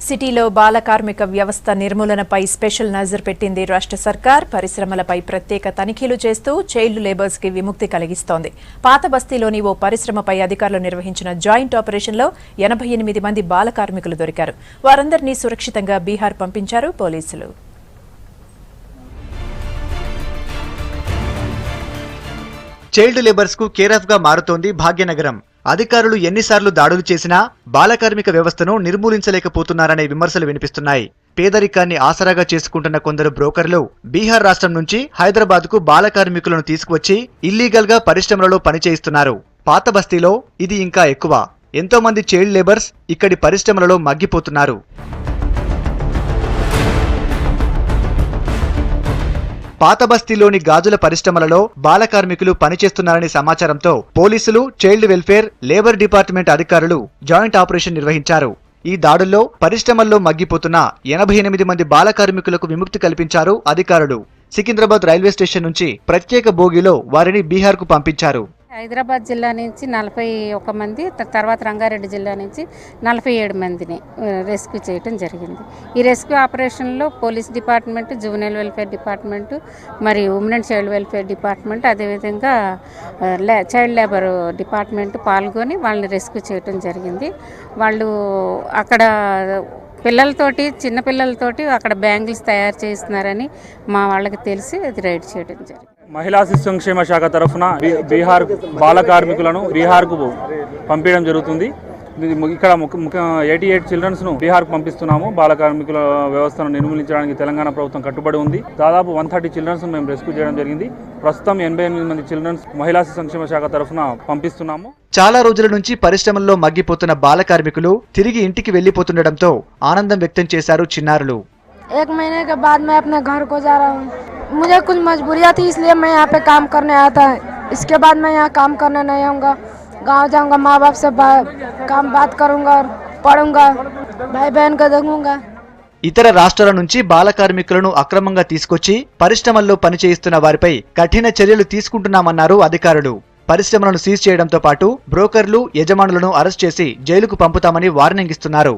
సిటీలో బాల కార్మిక వ్యవస్థ నిర్మూలనపై స్పెషల్ నజర్ పెట్టింది రాష్ట్ర సర్కార్. పరిశ్రమలపై ప్రత్యేక తనిఖీలు చేస్తూ చైల్డ్ లేబర్స్ కి విముక్తి కలిగిస్తోంది. పాత బస్తీలోని ఓ పరిశ్రమపై అధికారులు నిర్వహించిన జాయింట్ ఆపరేషన్లో 88 మంది బాల కార్మికులు దొరికారు. వారందరినీ సురక్షితంగా బీహార్ పంపించారు పోలీసులు. చైల్డ్ లేబర్స్ కు కేరాఫ్ గా మారుతోంది భాగ్యనగరం. అధికారులు ఎన్నిసార్లు దాడులు చేసినా బాలకార్మిక వ్యవస్థను నిర్మూలించలేకపోతున్నారనే విమర్శలు వినిపిస్తున్నాయి. పేదరికాన్ని ఆసరాగా చేసుకుంటున్న కొందరు బ్రోకర్లు బీహార్ రాష్ట్రం నుంచి హైదరాబాద్ కు బాలకార్మికులను తీసుకువచ్చి ఇల్లీగల్ గా పరిశ్రమలలో పనిచేయిస్తున్నారు. పాత బస్తీలో ఇది ఇంకా ఎక్కువ. ఎంతో మంది చైల్డ్ లేబర్స్ ఇక్కడి పరిశ్రమలలో మగ్గిపోతున్నారు. పాత బస్తీలోని గాజుల పరిశ్రమలలో బాల కార్మికులు పనిచేస్తున్నారనే సమాచారంతో పోలీసులు, చైల్డ్ వెల్ఫేర్, లేబర్ డిపార్ట్మెంట్ అధికారులు జాయింట్ ఆపరేషన్ నిర్వహించారు. ఈ దాడుల్లో పరిశ్రమల్లో మగ్గిపోతున్న 88 మంది బాల కార్మికులకు విముక్తి కల్పించారు అధికారులు. సికింద్రాబాద్ రైల్వే స్టేషన్ నుంచి ప్రత్యేక బోగీలో వారిని బీహార్ కు పంపించారు. హైదరాబాద్ జిల్లా నుంచి 41 మంది, తర్వాత రంగారెడ్డి జిల్లా నుంచి 47 మందిని రెస్క్యూ చేయడం జరిగింది. ఈ రెస్క్యూ ఆపరేషన్లో police department, juvenile welfare department మరియు women and child welfare department, అదేవిధంగా చైల్డ్ లేబర్ డిపార్ట్మెంట్ పాల్గొని వాళ్ళని రెస్క్యూ చేయడం జరిగింది. వాళ్ళు అక్కడ పిల్లలతోటి, చిన్న పిల్లలతోటి అక్కడ బ్యాంగిల్స్ తయారు చేస్తున్నారని మా వాళ్ళకి తెలిసి అది రైడ్ చేయడం జరిగింది. మహిళా శిశు సంక్షేమ శాఖ తరఫున బీహార్ బాల కార్మికులను బీహార్కు పంపించడం జరుగుతుంది. ఇక్కడ 88 చిల్డ్రన్స్ను బీహార్కు పంపిస్తున్నాము. బాల కార్మికుల వ్యవస్థను నిర్మూలించడానికి తెలంగాణ ప్రభుత్వం కట్టుబడి ఉంది. దాదాపు 130 చిల్డ్రన్స్ మేము రెస్క్యూ చేయడం జరిగింది. ప్రస్తుతం 88 మంది చిల్డ్రన్స్ మహిళా శిశు సంక్షేమ శాఖ తరఫున పంపిస్తున్నాము. చాలా రోజుల నుంచి పరిశ్రమల్లో మగ్గిపోతున్న బాల కార్మికులు తిరిగి ఇంటికి వెళ్లిపోతుండటంతో ఆనందం వ్యక్తం చేశారు చిన్నారులు. एक महीने के बाद मैं अपने घर को जा रहा हूँ. मुझे कुछ मजबूरियाँ थी, इसलिए मैं यहाँ पे काम करने आया था. इसके बाद मैं यहाँ काम करने नहीं आऊँगा. गाँव जाऊँगा, माँ बाप से काम बात करूँगा और पढ़ूँगा, भाई बहन को देखूँगा. ఇతర రాష్ట్రాల నుంచి బాల కార్మికులను అక్రమంగా తీసుకొచ్చి పరిశ్రమల్లో పనిచేయిస్తున్న వారిపై కఠిన చర్యలు తీసుకుంటున్నామన్నారు అధికారులు. పరిశ్రమలను సీజ్ చేయడంతో పాటు బ్రోకర్లు, యజమానులను అరెస్ట్ చేసి జైలుకు పంపుతామని వార్నింగ్ ఇస్తున్నారు.